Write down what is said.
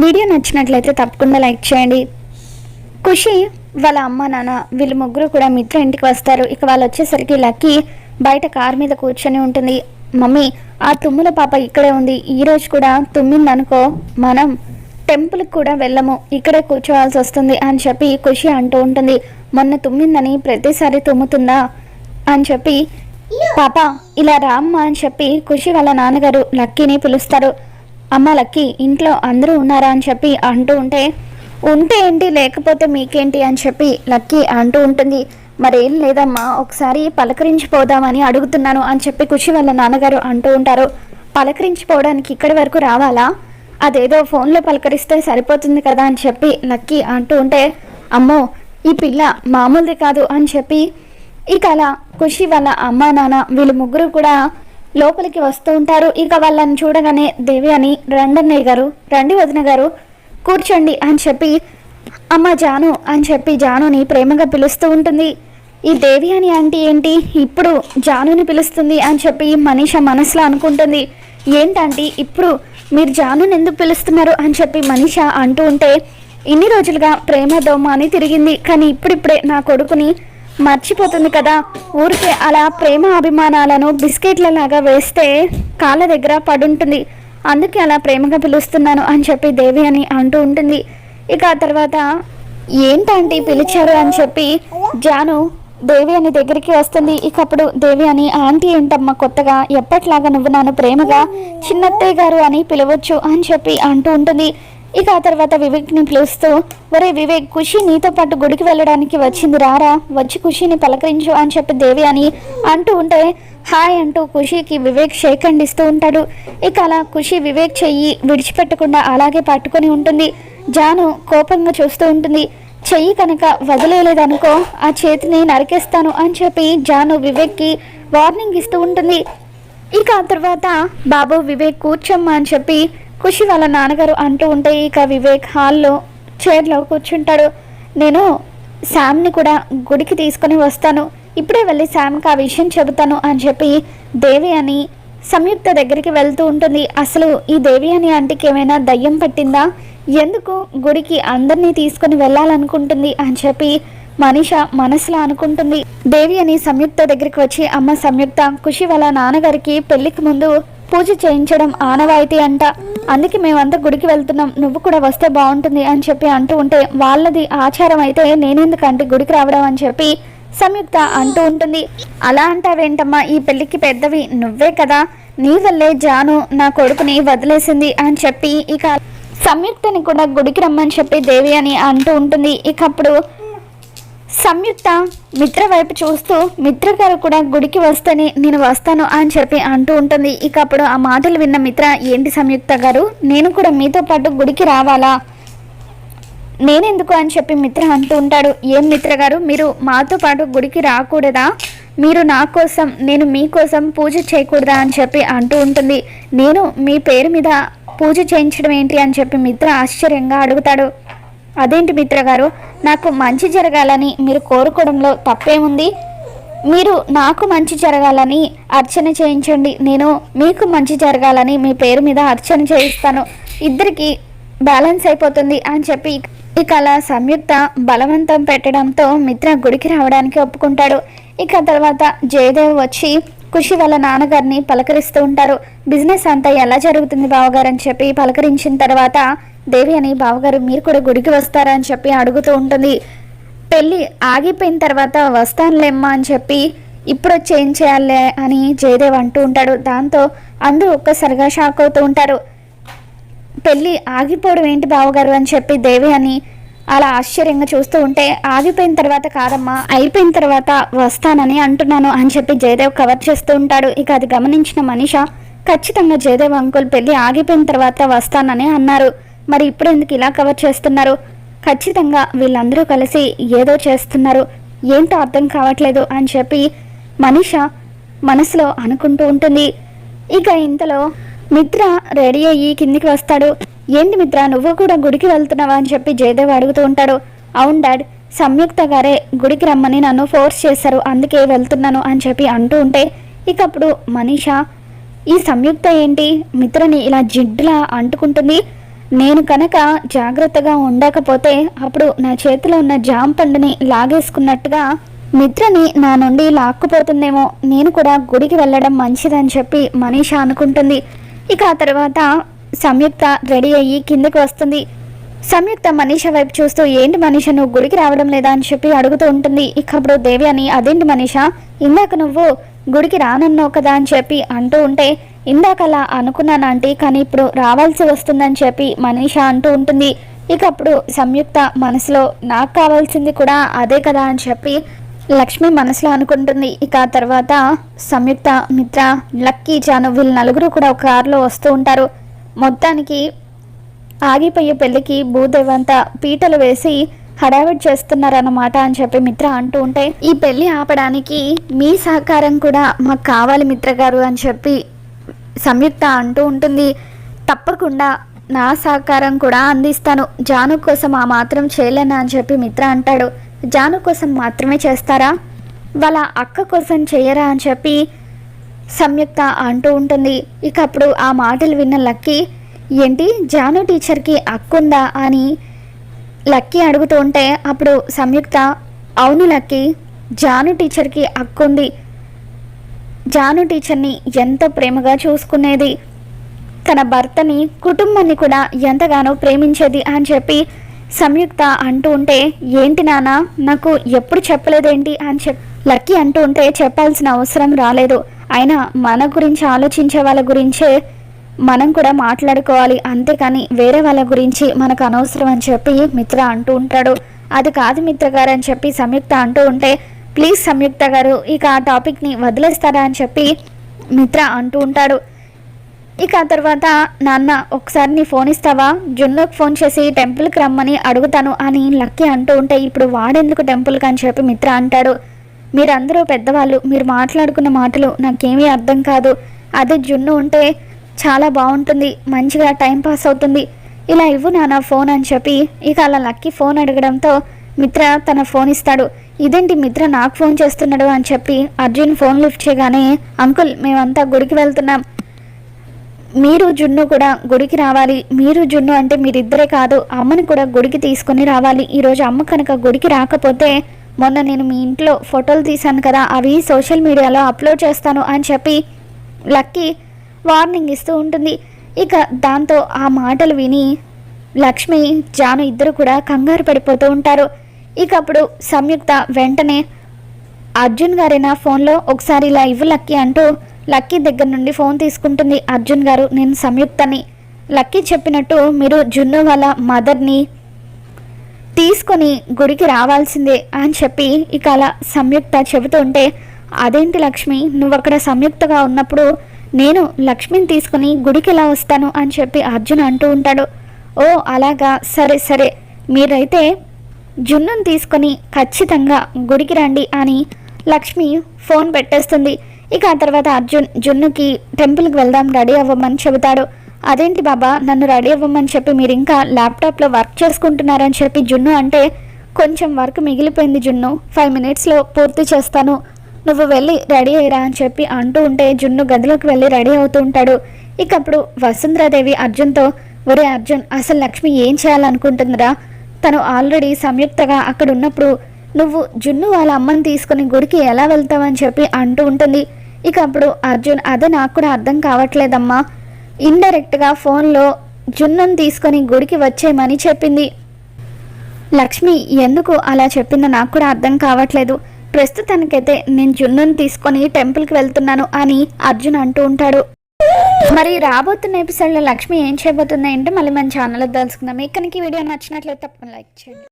Video నచ్చినట్లయితే తప్పకుండా like చేయండి. ఖుషి వాళ్ళ అమ్మ నాన్న వీళ్ళు ముగ్గురు కూడా మిత్ర ఇంటికి వస్తారు. ఇక వాళ్ళు వచ్చేసరికి లక్కీ బయట కార్ మీద కూర్చొని ఉంటుంది. మమ్మీ, ఆ తుమ్ముల పాప ఇక్కడే ఉంది, ఈరోజు కూడా తుమ్మిందనుకో మనం టెంపుల్కి కూడా వెళ్ళము, ఇక్కడే కూర్చోవాల్సి వస్తుంది అని చెప్పి ఖుషి అంటూ ఉంటుంది. మొన్న తుమ్మిందని ప్రతిసారి తుమ్ముతుందా అని చెప్పి, పాప ఇలా రామ్మా అని చెప్పి ఖుషి వాళ్ళ నాన్నగారు లక్కీని పిలుస్తారు. అమ్మ లక్కీ, ఇంట్లో అందరూ ఉన్నారా అని చెప్పి అంటూ ఉంటే ఏంటి లేకపోతే మీకేంటి అని చెప్పి లక్కీ అంటూ ఉంటుంది. మరేం లేదమ్మా, ఒకసారి పలకరించిపోదామని అడుగుతున్నాను అని చెప్పి ఖుషి వాళ్ళ నాన్నగారు అంటూ ఉంటారు. పలకరించిపోవడానికి ఇక్కడి వరకు రావాలా? అదేదో ఫోన్లో పలకరిస్తే సరిపోతుంది కదా అని చెప్పి లక్కీ అంటూ ఉంటే, అమ్మో ఈ పిల్ల మామూలుది కాదు అని చెప్పి ఇక అలా ఖుషి వాళ్ళ అమ్మ నాన్న వీళ్ళు ముగ్గురు కూడా లోపలికి వస్తూ ఉంటారు. ఇక వాళ్ళని చూడగానే దేవి అని, రండన్నయ్య గారు, రండి వదిన గారు, కూర్చోండి అని చెప్పి అమ్మ జాను అని చెప్పి జానుని ప్రేమగా పిలుస్తూ ఉంటుంది. ఈ దేవి అని ఆంటీ ఏంటి ఇప్పుడు జానుని పిలుస్తుంది అని చెప్పి మనీష మనసులో అనుకుంటుంది. ఏంటంటే ఇప్పుడు మీరు జానుని ఎందుకు పిలుస్తున్నారు అని చెప్పి మనీష అంటూ ఉంటే, ఇన్ని రోజులుగా ప్రేమ దోమ అని తిరిగింది, కానీ ఇప్పుడిప్పుడే నా కొడుకుని మర్చిపోతుంది కదా, ఊరికే అలా ప్రేమ అభిమానాలను బిస్కెట్లలాగా వేస్తే కాళ్ళ దగ్గర పడుంటుంది, అందుకే అలా ప్రేమగా పిలుస్తున్నాను అని చెప్పి దేవి అని అంటూ ఉంటుంది. ఇక ఆ తర్వాత ఏంటంటే పిలిచారు అని చెప్పి జాను దేవి అని దగ్గరికి వస్తుంది. ఇక అప్పుడు దేవి అని, ఆంటీ ఏంటమ్మా కొత్తగా, ఎప్పట్లాగా నువ్వు నన్ను ప్రేమగా చిన్నత్తయ్య గారు అని పిలవచ్చు అని చెప్పి అంటూ ఉంటుంది. ఇక ఆ తర్వాత వివేక్ని పిలుస్తూ, ఒరే వివేక్, ఖుషి నీతో పాటు గుడికి వెళ్ళడానికి వచ్చింది, రారా, వచ్చి ఖుషిని పలకరించు అని చెప్పి దేవి అని అంటూ ఉంటే హాయ్ అంటూ ఖుషికి వివేక్ షేక్ హ్యాండ్ ఇస్తూ ఉంటాడు. ఇక అలా ఖుషి వివేక్ చెయ్యి విడిచిపెట్టకుండా అలాగే పట్టుకొని ఉంటుంది. జాను కోపంగా చూస్తూ ఉంటుంది. చెయ్యి కనుక వదిలేలేదనుకో ఆ చేతిని నరికేస్తాను అని చెప్పి జాను వివేక్కి వార్నింగ్ ఇస్తూ ఉంటుంది. ఇక ఆ తర్వాత బాబు వివేక్ కూర్చోమ్మా అని చెప్పి ఖుషి వాళ్ళ నాన్నగారు అంటూ ఉంటే ఇక వివేక్ హాల్లో చైర్లో కూర్చుంటాడు. నేను శామ్ని కూడా గుడికి తీసుకొని వస్తాను, ఇప్పుడే వెళ్ళి శామ్కి ఆ విషయం చెబుతాను అని చెప్పి దేవి అని సంయుక్త దగ్గరికి వెళ్తూ ఉంటుంది. అసలు ఈ దేవి అని ఆంటీకి ఏమైనా దయ్యం పట్టిందా, ఎందుకు గుడికి అందరినీ తీసుకొని వెళ్ళాలనుకుంటుంది అని చెప్పి మనీష మనసులో అనుకుంటుంది. దేవి అని సంయుక్త దగ్గరికి వచ్చి, అమ్మ సంయుక్త, ఖుషి వాళ్ళ నాన్నగారికి పెళ్లికి ముందు పూజ చేయించడం ఆనవాయితీ అంట, అందుకే మేమంతా గుడికి వెళ్తున్నాం, నువ్వు కూడా వస్తే బాగుంటుంది అని చెప్పి అంటూ ఉంటే, వాళ్ళది ఆచారం అయితే నేనెందుకంటే గుడికి రావడం అని చెప్పి సంయుక్త అంటూ ఉంటుంది. అలా అంటావేంటమ్మా, ఈ పెళ్లికి పెద్దవి నువ్వే కదా, నీ వల్లే జాను నా కొడుకుని వదిలేసింది అని చెప్పి ఇక సంయుక్తని కూడా గుడికి రమ్మని చెప్పి దేవి అని అంటూ ఉంటుంది. ఇక అప్పుడు సంయుక్త మిత్ర వైపు చూస్తూ, మిత్ర గారు కూడా గుడికి వస్తేనే నేను వస్తాను అని చెప్పి అంటూ ఉంటుంది. ఇక అప్పుడు ఆ మాటలు విన్న మిత్ర, ఏంటి సంయుక్త గారు, నేను కూడా మీతో పాటు గుడికి రావాలా, నేనెందుకు అని చెప్పి మిత్ర అంటూ ఉంటాడు. ఏం మిత్ర గారు, మీరు మాతో పాటు గుడికి రాకూడదా, మీరు నా కోసం నేను మీకోసం పూజ చేయకూడదా అని చెప్పి అంటూ ఉంటుంది. నేను మీ పేరు మీద పూజ చేయించడం ఏంటి అని చెప్పి మిత్ర ఆశ్చర్యంగా అడుగుతాడు. అదేంటి మిత్ర గారు, నాకు మంచి జరగాలని మీరు కోరుకోవడంలో తప్పేముంది, మీరు నాకు మంచి జరగాలని అర్చన చేయించండి, నేను మీకు మంచి జరగాలని మీ పేరు మీద అర్చన చేయిస్తాను, ఇద్దరికి బ్యాలెన్స్ అయిపోతుంది అని చెప్పి ఇక అలా సంయుక్త బలవంతం పెట్టడంతో మిత్ర గుడికి రావడానికి ఒప్పుకుంటాడు. ఇక తర్వాత జయదేవ్ వచ్చి ఖుషి వాళ్ళ నాన్నగారిని పలకరిస్తూ ఉంటారు. బిజినెస్ అంతా ఎలా జరుగుతుంది బావగారు అని చెప్పి పలకరించిన తర్వాత దేవి అని, బావగారు మీరు కూడా గుడికి వస్తారా అని చెప్పి అడుగుతూ ఉంటుంది. పెళ్ళి ఆగిపోయిన తర్వాత వస్తానులేమ్మా అని చెప్పి ఇప్పుడు చేంజ్ చేయాలి అని జయదేవ్ అంటూ ఉంటాడు. దాంతో అందరూ ఒక్కసారిగా షాక్ అవుతూ ఉంటారు. పెళ్ళి ఆగిపోవడం ఏంటి బావగారు అని చెప్పి దేవి అని అలా ఆశ్చర్యంగా చూస్తూ ఉంటే, ఆగిపోయిన తర్వాత కాదమ్మా, అయిపోయిన తర్వాత వస్తానని అంటున్నాను అని చెప్పి జయదేవ్ కవర్ చేస్తూ ఉంటాడు. ఇక అది గమనించిన మనీష, ఖచ్చితంగా జయదేవ్ అంకుల్ పెళ్ళి ఆగిపోయిన తర్వాత వస్తానని అన్నారు, మరి ఇప్పుడు ఎందుకు ఇలా కవర్ చేస్తున్నారు, ఖచ్చితంగా వీళ్ళందరూ కలిసి ఏదో చేస్తున్నారు, ఏంటో అర్థం కావట్లేదు అని చెప్పి మనీష మనసులో అనుకుంటూ ఉంటుంది. ఇక ఇంతలో మిత్ర రెడీ అయ్యి కిందికి వస్తాడు. ఏంటి మిత్ర, నువ్వు కూడా గుడికి వెళ్తున్నావా అని చెప్పి జయదేవ్ అడుగుతూ ఉంటాడు. అవును డాడ్, సంయుక్త గారే గుడికి రమ్మని నన్ను ఫోర్స్ చేశారు, అందుకే వెళ్తున్నాను అని చెప్పి అంటూ ఉంటే ఇక అప్పుడు మనీష, ఈ సంయుక్త ఏంటి మిత్రని ఇలా జిడ్డులా అంటుకుంటుంది, నేను కనుక జాగ్రత్తగా ఉండకపోతే అప్పుడు నా చేతిలో ఉన్న జామ పండుని లాగేసుకున్నట్టుగా మిత్రని నా నుండి లాక్కుపోతుందేమో, నేను కూడా గుడికి వెళ్ళడం మంచిదని చెప్పి మనీష అనుకుంటుంది. ఇక ఆ తర్వాత సంయుక్త రెడీ అయ్యి కిందకి వస్తుంది. సంయుక్త మనీష వైపు చూస్తూ, ఏంటి మనీష నువ్వు గుడికి రావడం లేదా అని చెప్పి అడుగుతూ ఉంటుంది. ఇక అప్పుడు దేవి అని, అదేంటి మనీష ఇందాక నువ్వు గుడికి రానన్నావు కదా అని చెప్పి అంటూ ఉంటే, ఇందాక అలా అనుకున్నాను ఆంటీ, కానీ ఇప్పుడు రావాల్సి వస్తుందని చెప్పి మనీష అంటూ ఉంటుంది. ఇక అప్పుడు సంయుక్త మనసులో, నాకు కావాల్సింది కూడా అదే కదా అని చెప్పి లక్ష్మి మనసులో అనుకుంటుంది. ఇక ఆ తర్వాత సంయుక్త, మిత్ర, లక్కీ, జాను వీళ్ళు నలుగురు కూడా ఒక కారులో వస్తూ ఉంటారు. మొత్తానికి ఆగిపోయే పెళ్ళికి భూదేవంతా పీటలు వేసి హడావిడి చేస్తున్నారన్నమాట అని చెప్పి మిత్ర అంటూ ఉంటే, ఈ పెళ్ళి ఆపడానికి మీ సహకారం కూడా మాకు కావాలి మిత్ర గారు అని చెప్పి సంయుక్త అంటూ ఉంటుంది. తప్పకుండా నా సహకారం కూడా అందిస్తాను, జాను కోసం ఆ మాత్రం చేయలేనా అని చెప్పి మిత్ర అంటాడు. జాను కోసం మాత్రమే చేస్తారా, వాళ్ళ అక్క కోసం చేయరా అని చెప్పి సంయుక్త అంటూ ఉంటుంది. ఇక అప్పుడు ఆ మాటలు విన్న లక్కీ, ఏంటి జాను టీచర్కి అక్కుందా అని లక్కీ అడుగుతూ ఉంటే, అప్పుడు సంయుక్త, అవును లక్కీ, జాను టీచర్కి అక్కుంది, జాను టీచర్ని ఎంతో ప్రేమగా చూసుకునేది, తన భర్తని కుటుంబాన్ని కూడా ఎంతగానో ప్రేమించేది అని చెప్పి సంయుక్త అంటూ ఉంటే, ఏంటి నాన్న నాకు ఎప్పుడు చెప్పలేదేంటి అని లక్కీ అంటూ ఉంటే, చెప్పాల్సిన అవసరం రాలేదు, అయినా మన గురించి ఆలోచించే వాళ్ళ గురించే మనం కూడా మాట్లాడుకోవాలి, అంతేకాని వేరే వాళ్ళ గురించి మనకు అనవసరం అని చెప్పి మిత్ర అంటూ ఉంటాడు. అది కాదు మిత్ర గారు అని చెప్పి సంయుక్త అంటూ ఉంటే, ప్లీజ్ సంయుక్త గారు ఇక ఆ టాపిక్ని వదిలేస్తారా అని చెప్పి మిత్ర అంటూ ఉంటాడు. ఇక ఆ తర్వాత, నాన్న ఒకసారి నీ ఫోన్ ఇస్తావా, జున్నుకి ఫోన్ చేసి టెంపుల్కి రమ్మని అడుగుతాను అని లక్కీ అంటూ ఉంటే, ఇప్పుడు వాడెందుకు టెంపుల్కి అని చెప్పి మిత్ర అంటాడు. మీరందరూ పెద్దవాళ్ళు, మీరు మాట్లాడుకున్న మాటలు నాకేమీ అర్థం కాదు, అదే జున్ను ఉంటే చాలా బాగుంటుంది, మంచిగా టైం పాస్ అవుతుంది, ఇలా ఇవ్వు నాన్న ఫోన్ అని చెప్పి ఇక అలా లక్కీ ఫోన్ అడగడంతో మిత్ర తన ఫోన్ ఇస్తాడు. ఇదేంటి మిత్ర నాకు ఫోన్ చేస్తున్నాడు అని చెప్పి అర్జున్ ఫోన్ లిఫ్ట్ చేయగానే, అంకుల్ మేమంతా గుడికి వెళ్తున్నాం, మీరు జున్ను కూడా గుడికి రావాలి, మీరు జున్ను అంటే మీరిద్దరే కాదు అమ్మని కూడా గుడికి తీసుకొని రావాలి, ఈరోజు అమ్మ కనుక గుడికి రాకపోతే మొన్న నేను మీ ఇంట్లో ఫోటోలు తీశాను కదా అవి సోషల్ మీడియాలో అప్లోడ్ చేస్తాను అని చెప్పి లక్కీ వార్నింగ్ ఇస్తూ ఉంటుంది. ఇక దాంతో ఆ మాటలు విని లక్ష్మి, జాను ఇద్దరు కూడా కంగారు పడిపోతూ ఉంటారు. ఇక అప్పుడు సంయుక్త వెంటనే, అర్జున్ గారేనా ఫోన్లో, ఒకసారి ఇలా ఇవ్వు లక్కీ అంటూ లక్కీ దగ్గర నుండి ఫోన్ తీసుకుంటుంది. అర్జున్ గారు, నేను సంయుక్తని, లక్కీ చెప్పినట్టు మీరు జున్ను వాళ్ళ మదర్ని తీసుకొని గుడికి రావాల్సిందే అని చెప్పి ఇక అలా సంయుక్త చెబుతూ ఉంటే, అదేంటి లక్ష్మి నువ్వు అక్కడ సంయుక్తగా ఉన్నప్పుడు నేను లక్ష్మిని తీసుకుని గుడికి ఎలా వస్తాను అని చెప్పి అర్జున్ అంటూ ఉంటాడు. ఓ అలాగా, సరే సరే, మీరైతే జున్నుని తీసుకొని ఖచ్చితంగా గుడికి రండి అని లక్ష్మి ఫోన్ పెట్టేస్తుంది. ఇక ఆ తర్వాత అర్జున్ జున్నుకి టెంపుల్కి వెళ్దాం రెడీ అవ్వమని చెబుతాడు. అదేంటి బాబా నన్ను రెడీ అవ్వమని చెప్పి మీరు ఇంకా ల్యాప్టాప్లో వర్క్ చేసుకుంటున్నారని చెప్పి జున్ను అంటే, కొంచెం వర్క్ మిగిలిపోయింది జున్ను, 5 మినిట్స్లో పూర్తి చేస్తాను, నువ్వు వెళ్ళి రెడీ అయ్యరా అని చెప్పి అంటూ ఉంటే జున్ను గదిలోకి వెళ్ళి రెడీ అవుతూ ఉంటాడు. ఇక అప్పుడు వసుంధరాదేవి అర్జున్తో, ఒరే అర్జున్ అసలు లక్ష్మి ఏం చేయాలనుకుంటుందిరా, తను ఆల్రెడీ సంయుక్తగా అక్కడ ఉన్నప్పుడు నువ్వు జున్ను వాళ్ళ అమ్మని తీసుకుని గుడికి ఎలా వెళ్తావని చెప్పి అంటూ ఉంటుంది. ఇక అప్పుడు అర్జున్, అదే నాకు కూడా అర్థం కావట్లేదమ్మా, ఇండైరెక్ట్గా ఫోన్లో జున్నుని తీసుకొని గుడికి వచ్చేయమని చెప్పింది, లక్ష్మి ఎందుకు అలా చెప్పిందో నాకు కూడా అర్థం కావట్లేదు, ప్రస్తుతానికైతే నేను జున్నుని తీసుకొని టెంపుల్కి వెళ్తున్నాను అని అర్జున్ అంటూ ఉంటాడు. మరి రాబోతున్న ఎపిసోడ్లో లక్ష్మి ఏం చేయబోతుందో ఏంటో మళ్ళీ మన ఛానల్లో తెలుసుకుందాం. మీకు కనుక ఈ వీడియో నచ్చినట్లయితే తప్పకుండా లైక్ చేయండి.